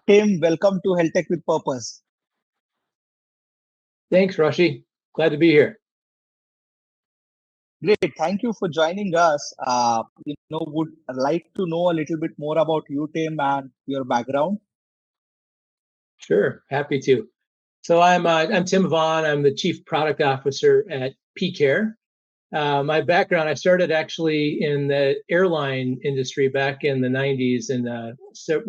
Tim, welcome to HealthTech with Purpose. Thanks, Rashi. Glad to be here. Great. Thank you for joining us. Would like to know a little bit more about you, Tim, and your background. Sure, happy to. So I'm Tim Vaughan. I'm the Chief Product Officer at pCare. My background, I started actually in the airline industry back in the 90s in a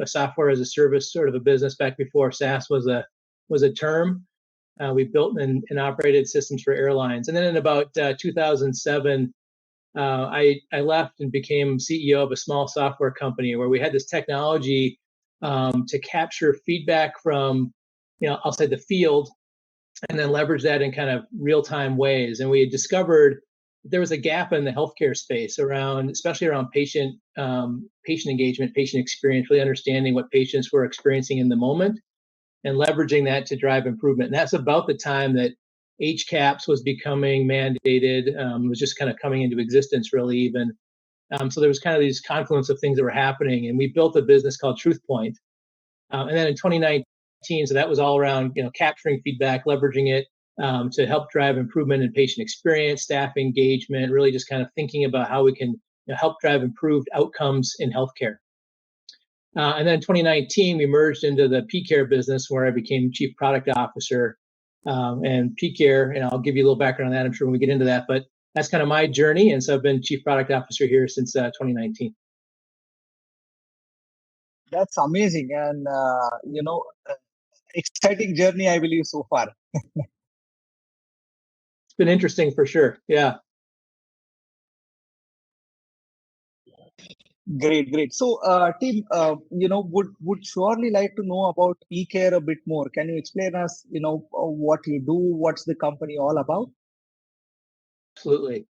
software as a service sort of a business back before SaaS was a term. We built and operated systems for airlines. And then in about 2007, I left and became CEO of a small software company where we had this technology to capture feedback from, I'll say the field, and then leverage that in kind of real-time ways. And we had discovered there was a gap in the healthcare space especially around patient engagement, patient experience, really understanding what patients were experiencing in the moment and leveraging that to drive improvement. And that's about the time that HCAHPS was becoming mandated, was just kind of coming into existence really even. So there was kind of these confluence of things that were happening, and we built a business called TruthPoint. And then in 2019, so that was all around capturing feedback, leveraging it to help drive improvement in patient experience, staff engagement, really just kind of thinking about how we can help drive improved outcomes in healthcare. And then in 2019, we merged into the pCare business where I became Chief Product Officer. And pCare, and I'll give you a little background on that, I'm sure when we get into that, but that's kind of my journey. And so I've been Chief Product Officer here since 2019. That's amazing. And, exciting journey, I believe, so far. It's been interesting for sure. Yeah. Great. So, Tim, would surely like to know about pCare a bit more. Can you explain us, what you do, what's the company all about? Absolutely.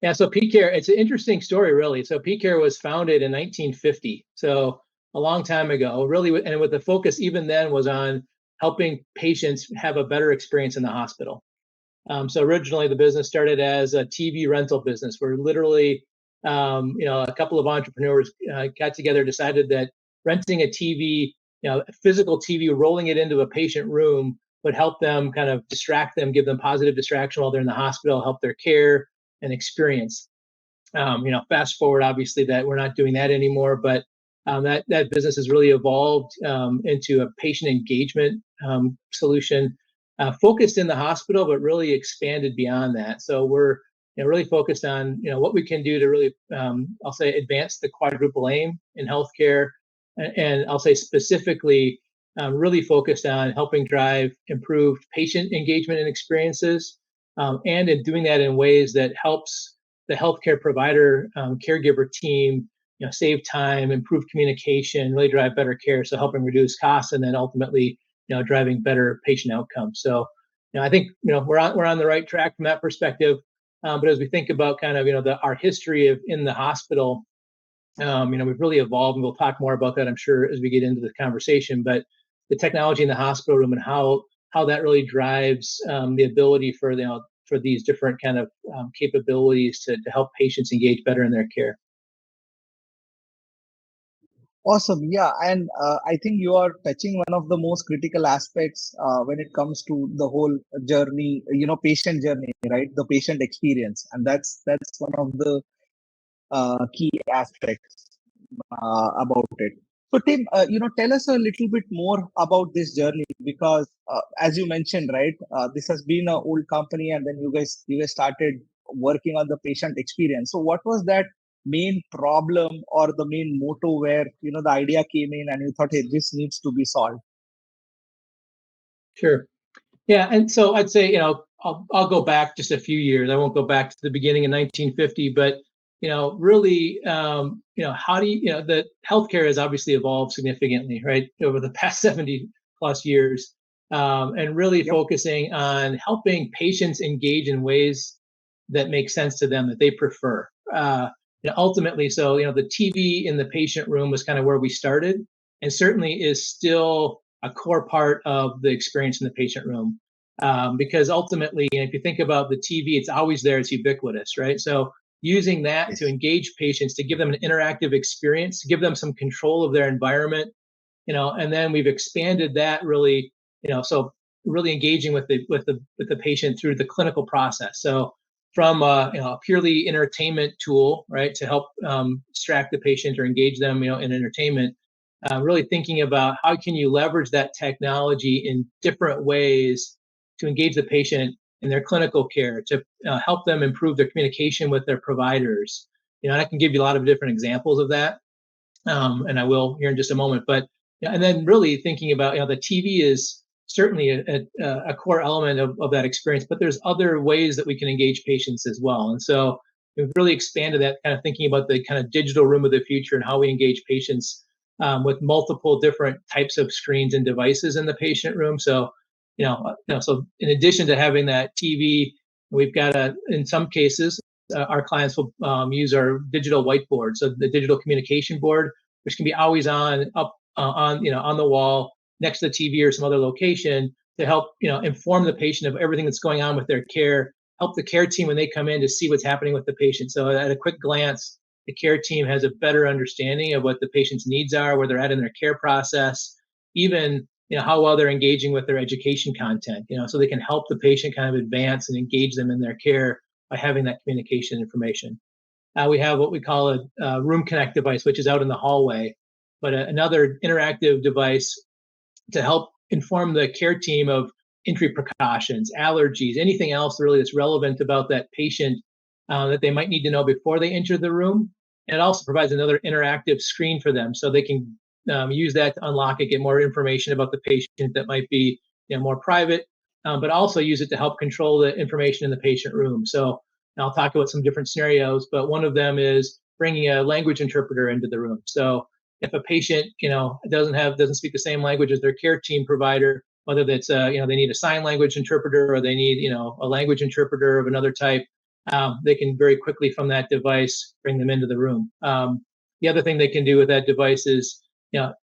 Yeah. So pCare, it's an interesting story, really. So pCare was founded in 1950, so a long time ago, really, and with the focus even then was on helping patients have a better experience in the hospital. So originally, the business started as a TV rental business, where literally a couple of entrepreneurs got together, decided that renting a TV, a physical TV, rolling it into a patient room would help them kind of distract them, give them positive distraction while they're in the hospital, help their care and experience. Fast forward, obviously, that we're not doing that anymore, but that business has really evolved into a patient engagement solution focused in the hospital, but really expanded beyond that. So we're really focused on what we can do to really, I'll say, advance the quadruple aim in healthcare, and I'll say specifically, really focused on helping drive improved patient engagement and experiences, and in doing that in ways that helps the healthcare provider, caregiver team, save time, improve communication, really drive better care. So helping reduce costs, and then ultimately, driving better patient outcomes. So, I think we're on the right track from that perspective. But as we think about kind of our history in the hospital, we've really evolved, and we'll talk more about that, I'm sure, as we get into the conversation. But the technology in the hospital room and how that really drives the ability for these different kind of capabilities to help patients engage better in their care. Awesome. Yeah. And I think you are touching one of the most critical aspects when it comes to the whole journey, patient journey, right? The patient experience. And that's one of the key aspects about it. So Tim, tell us a little bit more about this journey, because as you mentioned, right, this has been an old company, and then you guys started working on the patient experience. So what was that main problem or the main motto where the idea came in and you thought, hey, this needs to be solved? Sure. Yeah, and so I'd say I'll go back just a few years. I won't go back to the beginning in 1950, but really, how do the healthcare has obviously evolved significantly, right, over the past 70 plus years, and really focusing on helping patients engage in ways that make sense to them, that they prefer. Ultimately, so the TV in the patient room was kind of where we started, and certainly is still a core part of the experience in the patient room, because ultimately, if you think about the TV, it's always there, it's ubiquitous, right? So using that to engage patients, to give them an interactive experience, to give them some control of their environment, and then we've expanded that really, so really engaging with the patient through the clinical process. So from a purely entertainment tool, right, to help distract the patient or engage them, in entertainment, really thinking about how can you leverage that technology in different ways to engage the patient in their clinical care, to help them improve their communication with their providers. And I can give you a lot of different examples of that, and I will here in just a moment. But and then really thinking about, the TV is certainly a core element of that experience, but there's other ways that we can engage patients as well. And so we've really expanded that, kind of thinking about the kind of digital room of the future and how we engage patients with multiple different types of screens and devices in the patient room. So, so in addition to having that TV, we've got in some cases, our clients will use our digital whiteboard, so the digital communication board, which can be always on, up on the wall next to the TV or some other location, to help inform the patient of everything that's going on with their care, help the care team when they come in to see what's happening with the patient. So at a quick glance, the care team has a better understanding of what the patient's needs are, where they're at in their care process, even how well they're engaging with their education content, so they can help the patient kind of advance and engage them in their care by having that communication information. We have what we call a Room Connect device, which is out in the hallway, but another interactive device to help inform the care team of entry precautions, allergies, anything else really that's relevant about that patient that they might need to know before they enter the room. And it also provides another interactive screen for them, so they can use that to unlock it, get more information about the patient that might be more private, but also use it to help control the information in the patient room. So I'll talk about some different scenarios, but one of them is bringing a language interpreter into the room. So if a patient, doesn't speak the same language as their care team provider, whether that's, they need a sign language interpreter or they need, a language interpreter of another type, they can very quickly from that device bring them into the room. The other thing they can do with that device is,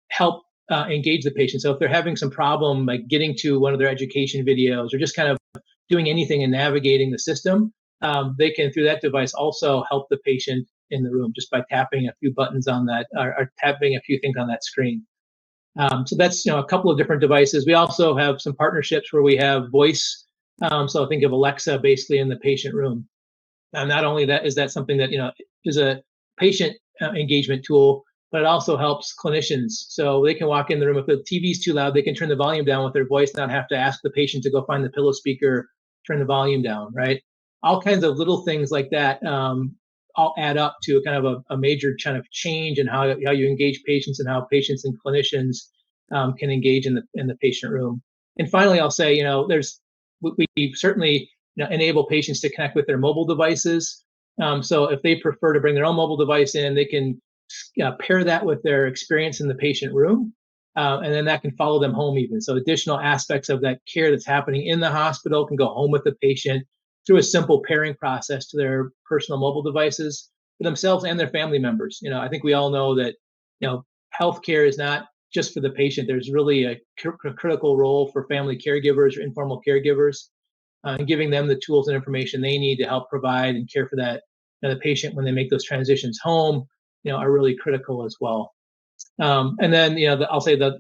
help engage the patient. So if they're having some problem, like getting to one of their education videos or just kind of doing anything and navigating the system, they can, through that device, also help the patient in the room just by tapping a few buttons on that, or tapping a few things on that screen. So that's a couple of different devices. We also have some partnerships where we have voice. So think of Alexa basically in the patient room. Not only that is that something that is a patient engagement tool, but it also helps clinicians. So they can walk in the room, if the TV's too loud, they can turn the volume down with their voice, not have to ask the patient to go find the pillow speaker, turn the volume down, right? All kinds of little things like that all add up to kind of a major kind of change in how you engage patients and how patients and clinicians can engage in the patient room. And finally, I'll say, we certainly enable patients to connect with their mobile devices. So if they prefer to bring their own mobile device in, they can pair that with their experience in the patient room, and then that can follow them home even. So additional aspects of that care that's happening in the hospital can go home with the patient through a simple pairing process to their personal mobile devices for themselves and their family members. I think we all know that, healthcare is not just for the patient. There's really a critical role for family caregivers or informal caregivers, and giving them the tools and information they need to help provide and care for that the patient when they make those transitions home, are really critical as well. And then, I'll say that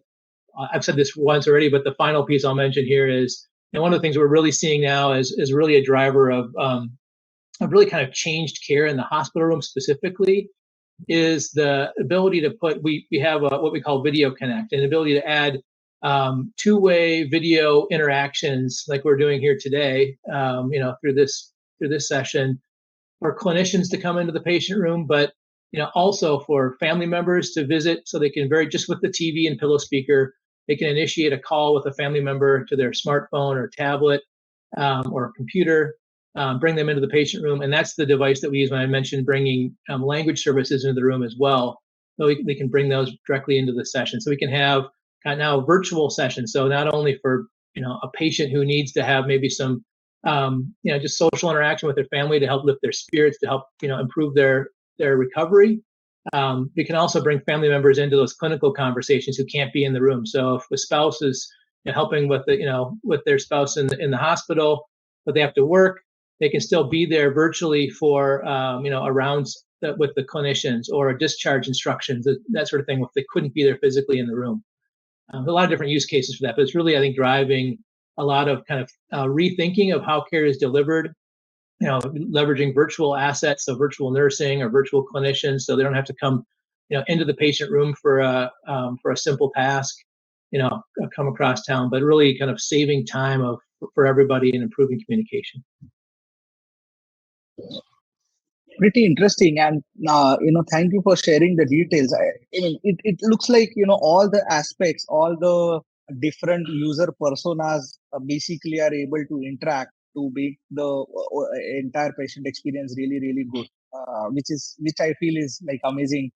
I've said this once already, but the final piece I'll mention here is, one of the things we're really seeing now is really a driver of really kind of changed care in the hospital room specifically, is the ability to put, we have what we call Video Connect, an ability to add two-way video interactions like we're doing here today, through this session, for clinicians to come into the patient room, but also for family members to visit, so they can just with the TV and pillow speaker, they can initiate a call with a family member to their smartphone or tablet or computer, bring them into the patient room, and that's the device that we use when I mentioned bringing language services into the room as well. So we can bring those directly into the session. So we can have now virtual sessions. So not only for a patient who needs to have maybe some just social interaction with their family to help lift their spirits, to help improve their recovery. We can also bring family members into those clinical conversations who can't be in the room. So if a spouse is helping with with their spouse in the hospital, but they have to work, they can still be there virtually for around with the clinicians, or discharge instructions, that sort of thing, if they couldn't be there physically in the room. A lot of different use cases for that, but it's really, I think, driving a lot of kind of rethinking of how care is delivered, leveraging virtual assets, so virtual nursing or virtual clinicians, so they don't have to come, into the patient room for a simple task, come across town, but really kind of saving time for everybody and improving communication. Pretty interesting, and thank you for sharing the details. I mean, it looks like all the aspects, all the different user personas basically are able to interact to make the entire patient experience really really good, which I feel is like amazing.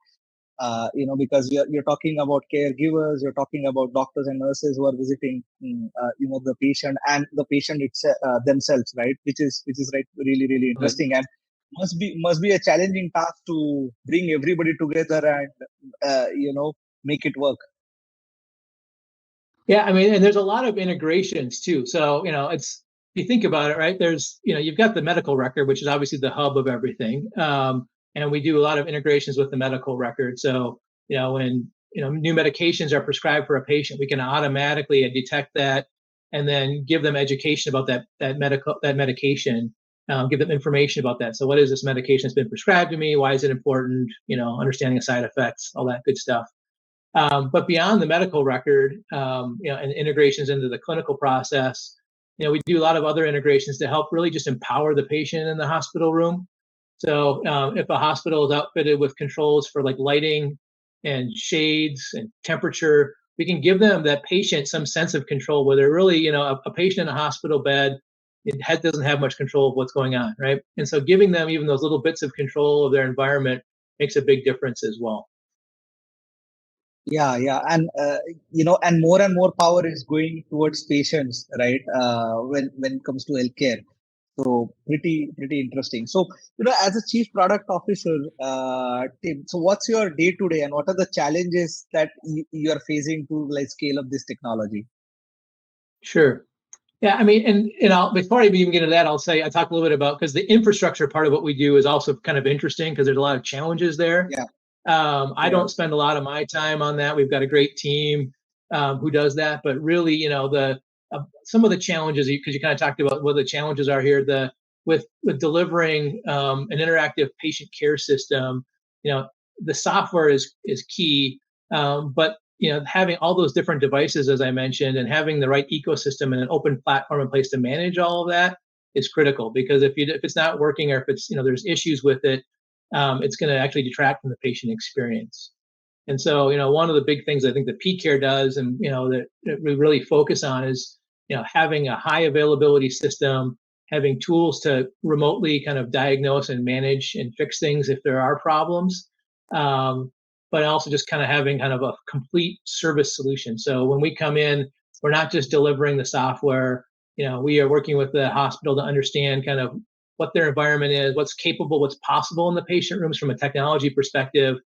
Because you're talking about caregivers, you're talking about doctors and nurses who are visiting, the patient and the patient itself, themselves, right? Which is right, really, really interesting, and must be a challenging task to bring everybody together and make it work. Yeah, I mean, and there's a lot of integrations too. So, it's, if you think about it, right, there's, you've got the medical record, which is obviously the hub of everything. And we do a lot of integrations with the medical record. So, when, new medications are prescribed for a patient, we can automatically detect that and then give them education about that medication, give them information about that. So what is this medication that's been prescribed to me? Why is it important? Understanding of side effects, all that good stuff. But beyond the medical record, and integrations into the clinical process, we do a lot of other integrations to help really just empower the patient in the hospital room. So if a hospital is outfitted with controls for like lighting and shades and temperature, we can give them, that patient, some sense of control where they're really, a patient in a hospital bed, it doesn't have much control of what's going on, right? And so giving them even those little bits of control of their environment makes a big difference as well. Yeah, and and more power is going towards patients, right? When it comes to healthcare. So pretty interesting. So as a chief product officer, Tim, so what's your day to day, and what are the challenges that you are facing to like scale up this technology? Sure. Yeah, I mean, and before I even get into that, I'll say I talk a little bit about, because the infrastructure part of what we do is also kind of interesting because there's a lot of challenges there. Yeah, I don't spend a lot of my time on that. We've got a great team who does that, but really, the some of the challenges, because you kind of talked about what the challenges are here, with delivering an interactive patient care system, the software is key, but having all those different devices, as I mentioned, and having the right ecosystem and an open platform in place to manage all of that is critical. Because if it's not working, or if it's there's issues with it, it's going to actually detract from the patient experience. And so, one of the big things I think that pCare does, and that we really focus on, is having a high availability system, having tools to remotely kind of diagnose and manage and fix things if there are problems, but also just kind of having kind of a complete service solution. So when we come in, we're not just delivering the software. We are working with the hospital to understand kind of what their environment is, what's capable, what's possible in the patient rooms from a technology perspective,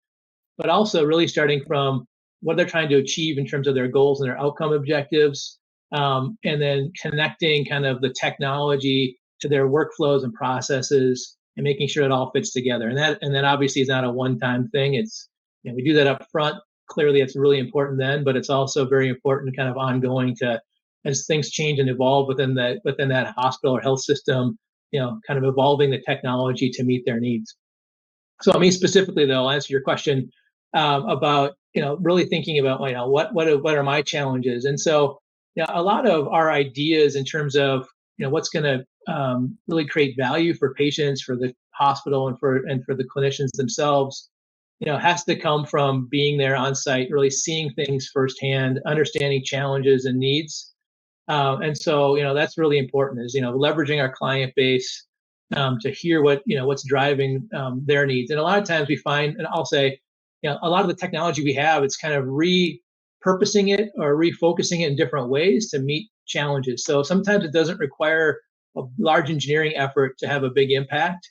but also really starting from what they're trying to achieve in terms of their goals and their outcome objectives, and then connecting kind of the technology to their workflows and processes and making sure it all fits together. And that obviously is not a one-time thing. It's, we do that up front. Clearly, it's really important then, but it's also very important kind of ongoing to, as things change and evolve within that hospital or health system, kind of evolving the technology to meet their needs. So, I mean, specifically, though, I'll answer your question about really thinking about what are my challenges. And so, a lot of our ideas in terms of what's going to really create value for patients, for the hospital, and for the clinicians themselves, has to come from being there on site, really seeing things firsthand, understanding challenges and needs. And so, that's really important, is, leveraging our client base to hear what's driving their needs. And a lot of times we find, and I'll say, a lot of the technology we have, it's kind of repurposing it or refocusing it in different ways to meet challenges. So sometimes it doesn't require a large engineering effort to have a big impact.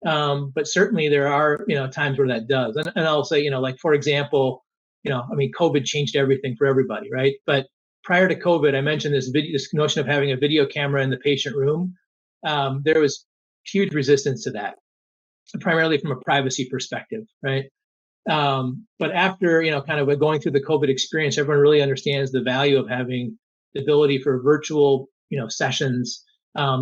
But certainly there are, times where that does. And I'll say, like, for example, I mean, COVID changed everything for everybody, right? But prior to COVID, I mentioned this notion of having a video camera in the patient room. There was huge resistance to that, primarily from a privacy perspective, right? But after, kind of going through the COVID experience, everyone really understands the value of having the ability for virtual, sessions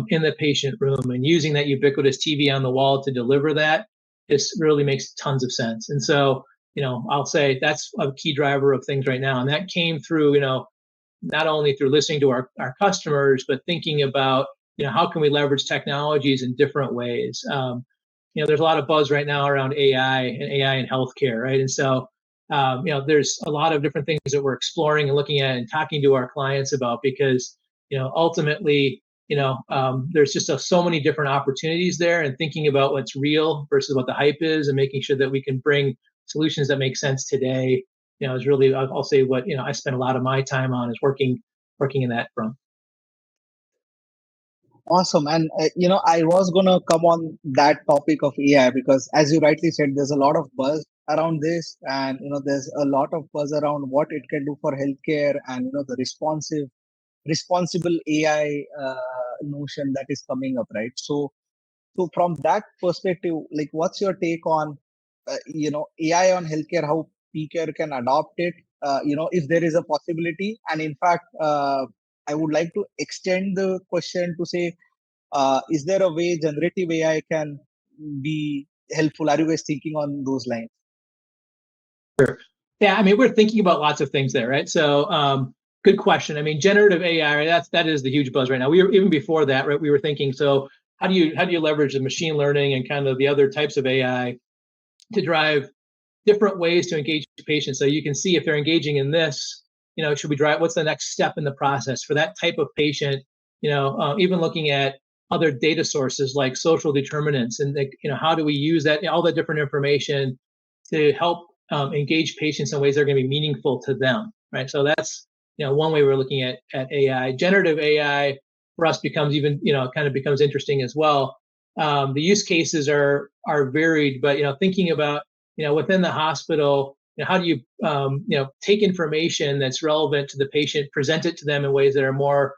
in the patient room, and using that ubiquitous TV on the wall to deliver that. This really makes tons of sense. And so, I'll say that's a key driver of things right now. And that came through, not only through listening to our customers, but thinking about, how can we leverage technologies in different ways. There's a lot of buzz right now around AI and AI in healthcare, right? And so, there's a lot of different things that we're exploring and looking at and talking to our clients about, because, ultimately, there's just so many different opportunities there, and thinking about what's real versus what the hype is, and making sure that we can bring solutions that make sense today, is really, I'll say, what, I spend a lot of my time on, is working in that front. Awesome. And, I was going to come on that topic of AI because, as you rightly said, there's a lot of buzz around this. And, there's a lot of buzz around what it can do for healthcare and, the responsible AI notion that is coming up, right? So from that perspective, like, what's your take on, AI on healthcare, how pCare can adopt it, if there is a possibility? And in fact, I would like to extend the question to say, is there a way generative AI can be helpful? Are you guys thinking on those lines? Sure. Yeah, I mean, we're thinking about lots of things there, right? So, good question. I mean, generative AI, right, that is the huge buzz right now. We were, even before that, right, we were thinking, so how do you leverage the machine learning and kind of the other types of AI to drive different ways to engage patients? So you can see if they're engaging in this, should we drive, what's the next step in the process for that type of patient? Even looking at other data sources like social determinants, and how do we use that, all that different information to help engage patients in ways that are going to be meaningful to them, right? So that's, one way we're looking at AI. Generative AI for us becomes even, kind of becomes interesting as well. The use cases are varied, but thinking about, within the hospital, how do you take information that's relevant to the patient, present it to them in ways that are more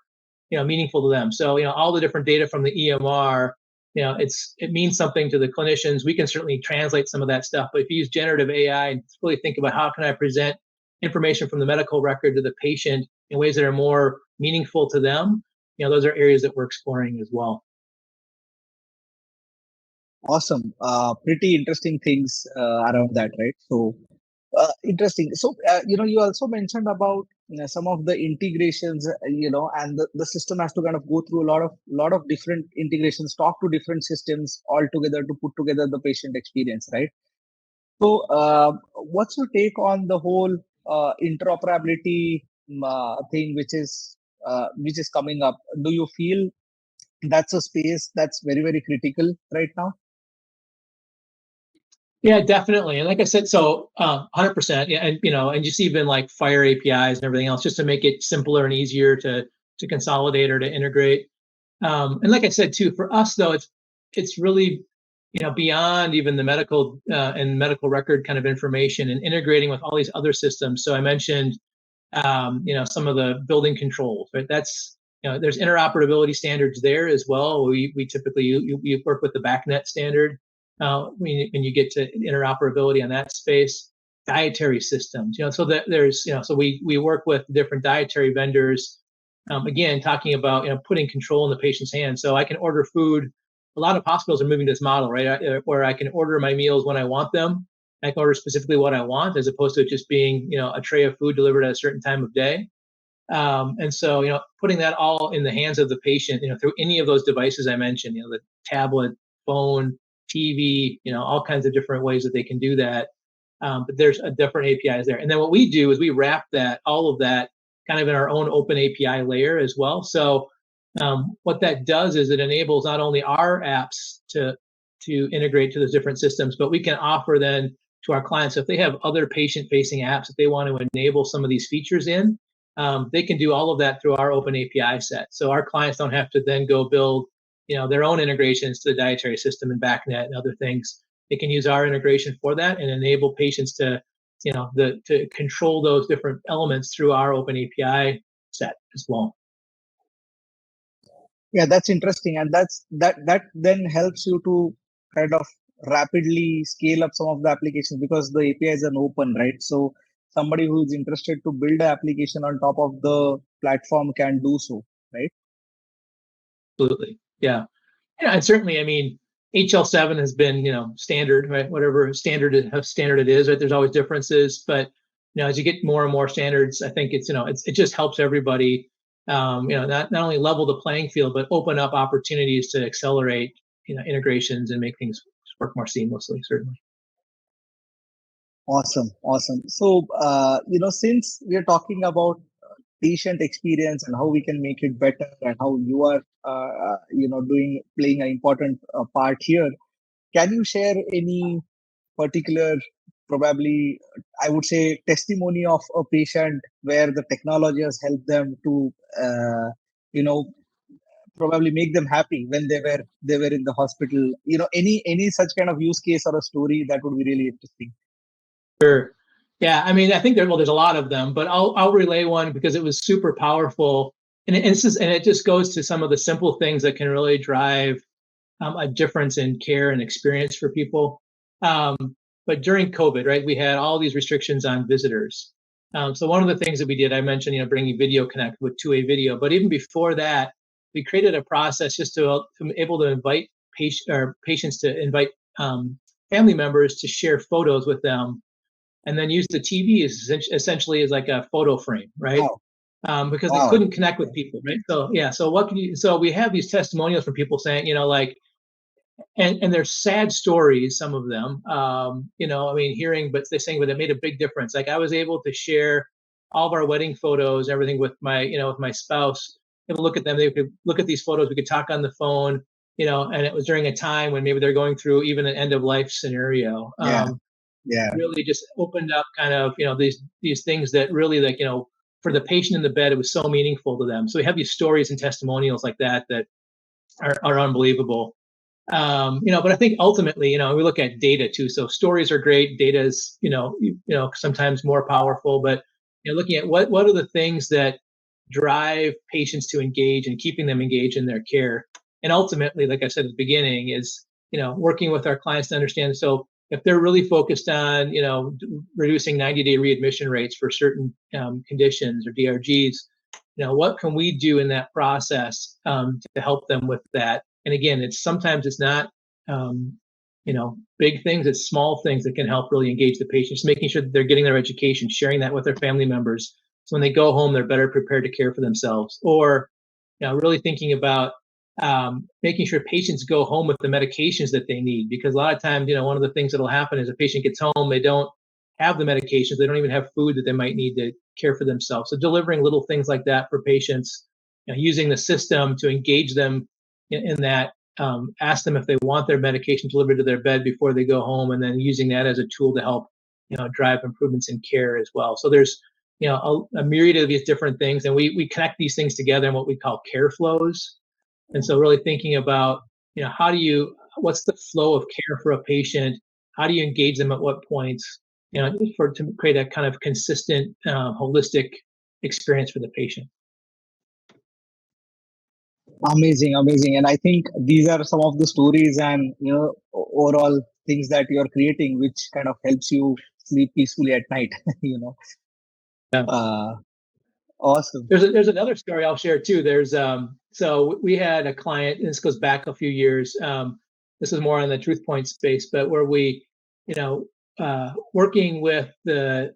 meaningful to them. So all the different data from the EMR, it means something to the clinicians. We can certainly translate some of that stuff, but if you use generative AI and really think about how can I present information from the medical record to the patient in ways that are more meaningful to them, those are areas that we're exploring as well. Awesome. Pretty interesting things around that, right? So interesting. So, you also mentioned about some of the integrations, and the system has to kind of go through a lot of different integrations, talk to different systems all together to put together the patient experience, right? So, what's your take on the whole interoperability thing, which is coming up? Do you feel that's a space that's very, very critical right now? Yeah, definitely. And like I said, so 100%. Yeah, and and just even like Fire APIs and everything else, just to make it simpler and easier to consolidate or to integrate. And like I said too, for us though, it's really beyond even the medical and medical record kind of information, and integrating with all these other systems. So I mentioned some of the building controls, right? That's there's interoperability standards there as well. We typically you work with the BACnet standard when you get to interoperability on that space. Dietary systems, so that there's so we work with different dietary vendors. Again, talking about putting control in the patient's hands. So I can order food. A lot of hospitals are moving to this model, right, where I can order my meals when I want them. I can order specifically what I want, as opposed to it just being a tray of food delivered at a certain time of day. And so putting that all in the hands of the patient, through any of those devices I mentioned, the tablet, phone, TV, all kinds of different ways that they can do that. But there's a different APIs there. And then what we do is we wrap all of that kind of in our own open API layer as well. So what that does is it enables not only our apps to integrate to those different systems, but we can offer then to our clients, if they have other patient-facing apps that they want to enable some of these features in, they can do all of that through our open API set. So our clients don't have to then go build their own integrations to the dietary system and BACnet and other things. They can use our integration for that and enable patients to to control those different elements through our open API set as well. Yeah, that's interesting, and that then helps you to kind of rapidly scale up some of the applications because the APIs are open, right? So somebody who is interested to build an application on top of the platform can do so, right? Absolutely. Yeah. Yeah, and certainly, I mean, HL7 has been, standard, right? Whatever standard it is, right? There's always differences, but as you get more and more standards, I think it just helps everybody, not only level the playing field, but open up opportunities to accelerate, integrations and make things work more seamlessly. Certainly. Awesome, awesome. So, since we are talking about patient experience and how we can make it better, and how you are, playing an important part here, can you share any particular, probably, I would say, testimony of a patient where the technology has helped them to, you know, probably make them happy when they were in the hospital? Any such kind of use case or a story that would be really interesting. Sure. Yeah, I mean, I think there's a lot of them, but I'll relay one because it was super powerful, and it just goes to some of the simple things that can really drive a difference in care and experience for people. But during COVID, right, we had all these restrictions on visitors. So one of the things that we did, I mentioned, bringing Video Connect with two-way video, but even before that, we created a process just to be able to invite patients to invite family members to share photos with them, and then use the TV essentially as like a photo frame, right? Because they couldn't connect with people, right? So yeah, so we have these testimonials from people saying, and they're sad stories, some of them, I mean, but they're saying, but it made a big difference. Like I was able to share all of our wedding photos, everything with my spouse. Able to look at them. They could look at these photos. We could talk on the phone, and it was during a time when maybe they're going through even an end of life scenario. Really just opened up kind of, these things that really, like, for the patient in the bed, it was so meaningful to them. So we have these stories and testimonials like that are unbelievable. But I think ultimately, we look at data too. So stories are great. Data is, sometimes more powerful, but looking at what are the things that drive patients to engage and keeping them engaged in their care. And ultimately, like I said at the beginning, is, working with our clients to understand. So if they're really focused on, reducing 90-day readmission rates for certain conditions or DRGs, what can we do in that process to help them with that? And again, sometimes it's not, big things, it's small things that can help really engage the patients, making sure that they're getting their education, sharing that with their family members. So when they go home, they're better prepared to care for themselves. Or, really thinking about making sure patients go home with the medications that they need. Because a lot of times, one of the things that'll happen is a patient gets home, they don't have the medications, they don't even have food that they might need to care for themselves. So delivering little things like that for patients, using the system to engage them in that, ask them if they want their medication delivered to their bed before they go home, and then using that as a tool to help, drive improvements in care as well. So there's, a myriad of these different things, and we connect these things together in what we call care flows. And so really thinking about, what's the flow of care for a patient? How do you engage them at what points, to create a kind of consistent, holistic experience for the patient. Amazing, amazing. And I think these are some of the stories and, overall things that you're creating, which kind of helps you sleep peacefully at night, Yeah. Awesome. There's another story I'll share too. So we had a client, and this goes back a few years. This was more on the truth point space, but where we, working with the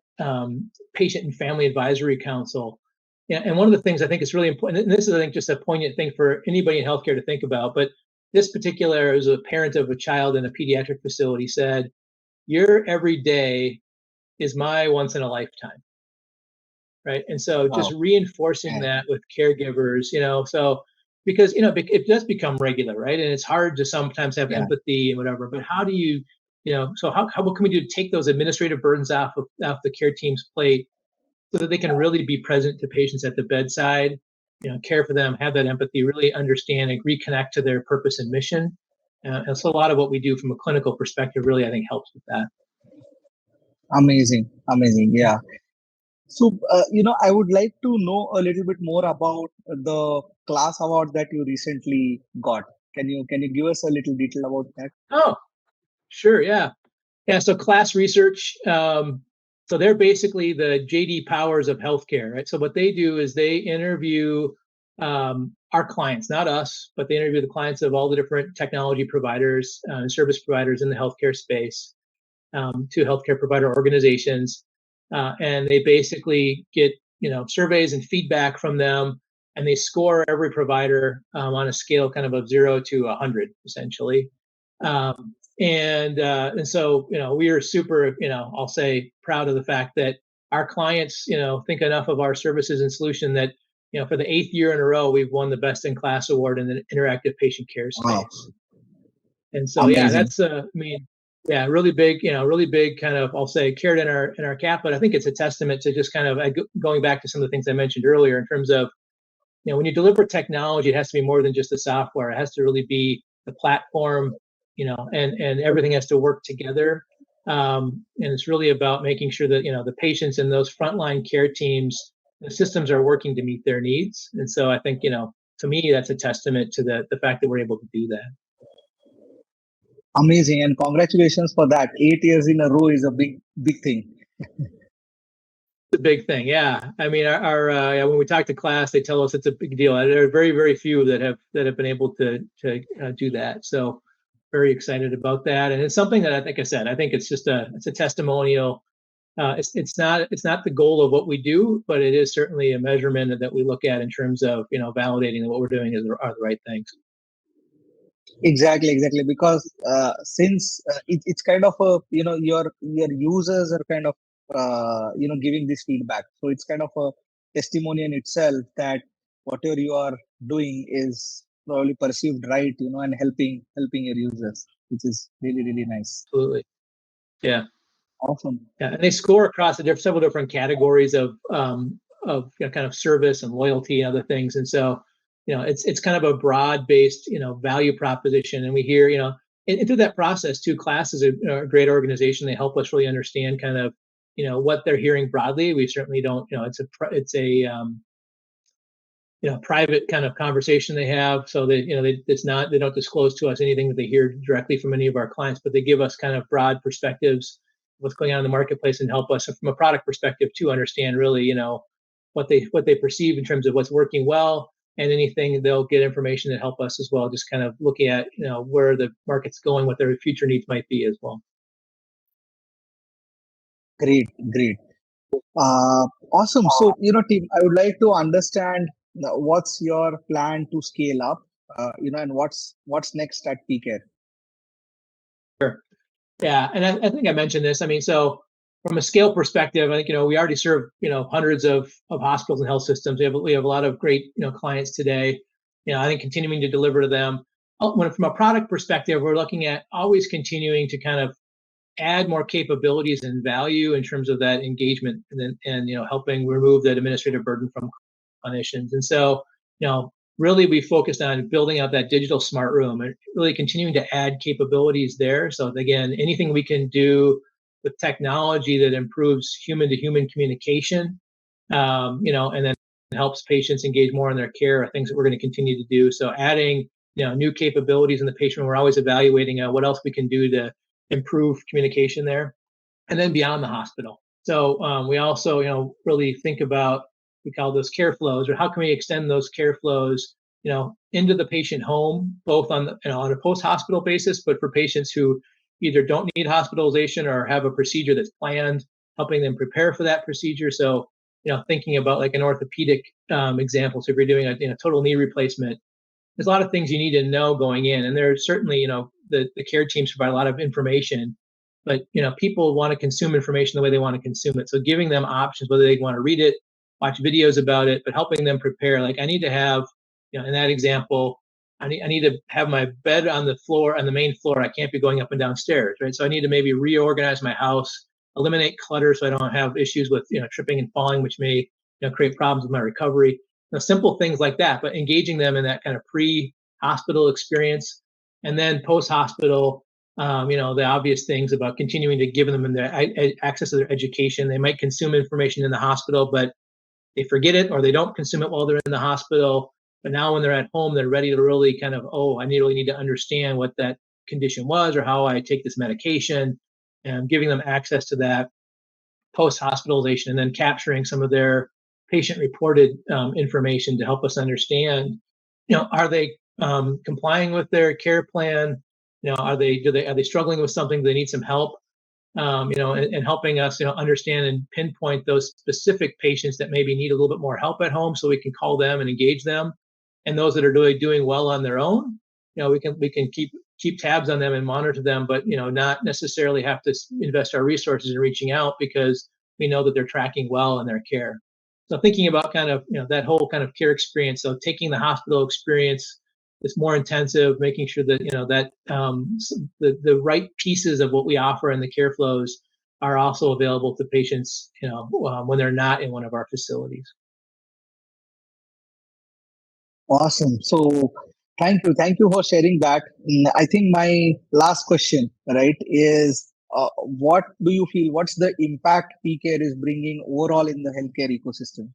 Patient and Family Advisory Council. Yeah, and one of the things I think is really important, and this is, I think, just a poignant thing for anybody in healthcare to think about, but this particular, was a parent of a child in a pediatric facility, said, "Your every day is my once in a lifetime." Right. And so just reinforcing that with caregivers, so because, it does become regular, right? And it's hard to sometimes have empathy and whatever, but how do you, so what can we do to take those administrative burdens off the care team's plate so that they can really be present to patients at the bedside, care for them, have that empathy, really understand and reconnect to their purpose and mission. And so a lot of what we do from a clinical perspective really, I think, helps with that. Amazing, amazing. Yeah. So, I would like to know a little bit more about the class award that you recently got. Can you give us a little detail about that? Oh, Sure. Yeah. Yeah. So class research. So they're basically the JD Powers of healthcare, right? So what they do is they interview our clients, not us, but they interview the clients of all the different technology providers and service providers in the healthcare space, to healthcare provider organizations, and they basically get surveys and feedback from them, and they score every provider on a scale kind of 0 to 100, essentially. And so we are super, I'll say, proud of the fact that our clients think enough of our services and solution that for the 8th year in a row we've won the best in class award in the interactive patient care Wow, space. And so yeah, amazing. that's I mean, yeah, really big, really big kind of, I'll say, carrot in our cap. But I think it's a testament to just kind of going back to some of the things I mentioned earlier in terms of when you deliver technology, it has to be more than just the software. It has to really be the platform, and everything has to work together. And it's really about making sure that the patients and those frontline care teams, the systems are working to meet their needs. And so I think to me that's a testament to the fact that we're able to do that. Amazing, and congratulations for that. 8 years in a row is a big thing. It's a big thing, yeah. I mean, when we talk to class, they tell us it's a big deal. There are very, very few that have been able to do that. So, very excited about that, and it's something that I said, I think it's just it's a testimonial. It's not the goal of what we do, but it is certainly a measurement that we look at in terms of validating that what we're doing are the right things. Exactly, because since it's kind of a your users are kind of giving this feedback, so it's kind of a testimony in itself that whatever you are doing is probably perceived right, and helping your users, which is really nice. Absolutely, yeah. Awesome. Yeah, and they score across several different categories of kind of service and loyalty and other things. And so, it's kind of a broad-based value proposition. And we hear and through that process too, class is a great organization. They help us really understand kind of what they're hearing broadly. We certainly don't it's a private kind of conversation they have. So they they don't disclose to us anything that they hear directly from any of our clients, but they give us kind of broad perspectives of what's going on in the marketplace and help us from a product perspective to understand really what they perceive in terms of what's working well, and anything they'll get information that help us as well, just kind of looking at where the market's going, what their future needs might be as well. Great. Awesome. So, team, I would like to understand what's your plan to scale up, and what's next at pCare. Sure. Yeah, and I think I mentioned this. I mean, so from a scale perspective, I think we already serve hundreds of hospitals and health systems. We have a lot of great clients today. I think continuing to deliver to them. From a product perspective, we're looking at always continuing to kind of add more capabilities and value in terms of that engagement, and helping remove that administrative burden from clinicians. And so really we focused on building out that digital smart room and really continuing to add capabilities there. So again, anything we can do with technology that improves human to human communication, and then helps patients engage more in their care are things that we're going to continue to do. So adding new capabilities in the patient, we're always evaluating what else we can do to improve communication there, and then beyond the hospital. So we also really think about, we call those care flows, or how can we extend those care flows into the patient home, both on on a post-hospital basis, but for patients who either don't need hospitalization or have a procedure that's planned, helping them prepare for that procedure. So thinking about like an orthopedic example. So if you're doing a total knee replacement, there's a lot of things you need to know going in, and there's certainly the care teams provide a lot of information, but people want to consume information the way they want to consume it. So giving them options, whether they want to read it, watch videos about it, but helping them prepare. Like I need to have, in that example, I need to have my bed on the floor, on the main floor. I can't be going up and down stairs, right? So I need to maybe reorganize my house, eliminate clutter so I don't have issues with tripping and falling, which may create problems with my recovery. Simple things like that, but engaging them in that kind of pre-hospital experience, and then post-hospital, the obvious things about continuing to give them their access to their education. They might consume information in the hospital, but they forget it, or they don't consume it while they're in the hospital. But now when they're at home, they're ready to really kind of, I really need to understand what that condition was or how I take this medication, and giving them access to that post-hospitalization, and then capturing some of their patient-reported information to help us understand, are they complying with their care plan? Are they struggling with something? Do they need some help? And helping us, understand and pinpoint those specific patients that maybe need a little bit more help at home, so we can call them and engage them. And those that are doing well on their own, we can keep tabs on them and monitor them, but not necessarily have to invest our resources in reaching out, because we know that they're tracking well in their care. So thinking about kind of that whole kind of care experience, so taking the hospital experience, it's more intensive, making sure that that the right pieces of what we offer in the care flows are also available to patients when they're not in one of our facilities. Awesome. So thank you for sharing that. I think my last question, right, is what do you feel? What's the impact pCare is bringing overall in the healthcare ecosystem?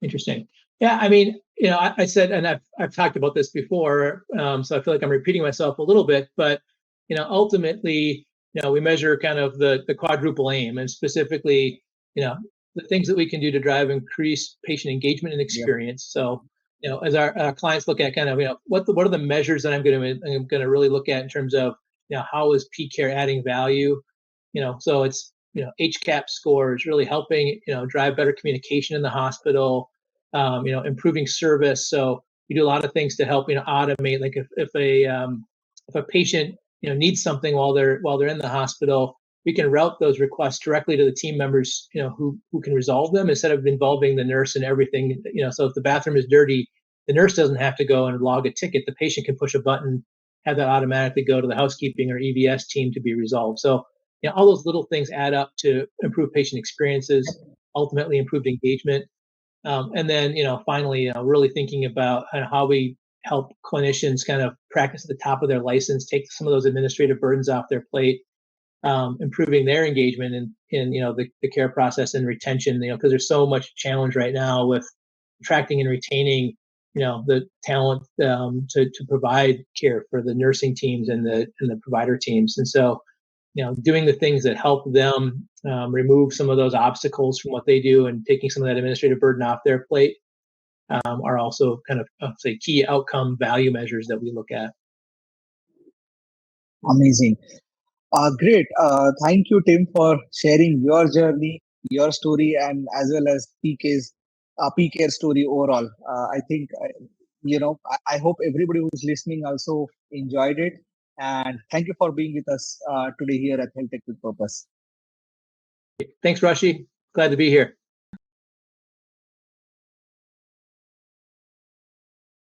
Interesting. Yeah, I mean, I said, and I've talked about this before, so I feel like I'm repeating myself a little bit, but ultimately, we measure kind of the quadruple aim, and specifically, the things that we can do to drive increased patient engagement and experience. Yeah. So, as our clients look at kind of, what are the measures that I'm going to really look at in terms of, how is pCare adding value? So it's HCAP scores, really helping drive better communication in the hospital, improving service. So we do a lot of things to help automate. Like if a patient needs something while they're in the hospital, we can route those requests directly to the team members who can resolve them, instead of involving the nurse and everything. So if the bathroom is dirty, the nurse doesn't have to go and log a ticket. The patient can push a button, have that automatically go to the housekeeping or EVS team to be resolved. So all those little things add up to improve patient experiences, ultimately improved engagement. And then, finally, really thinking about how we help clinicians kind of practice at the top of their license, take some of those administrative burdens off their plate, improving their engagement in the care process and retention, because there's so much challenge right now with attracting and retaining, the talent to provide care for the nursing teams and the provider teams. And so, doing the things that help them remove some of those obstacles from what they do, and taking some of that administrative burden off their plate are also kind of, say, key outcome value measures that we look at. Amazing. Great. Thank you, Tim, for sharing your journey, your story, and as well as pCare story overall. I think, I hope everybody who's listening also enjoyed it. And thank you for being with us today here at HealthTech with Purpose. Thanks, Rashi. Glad to be here.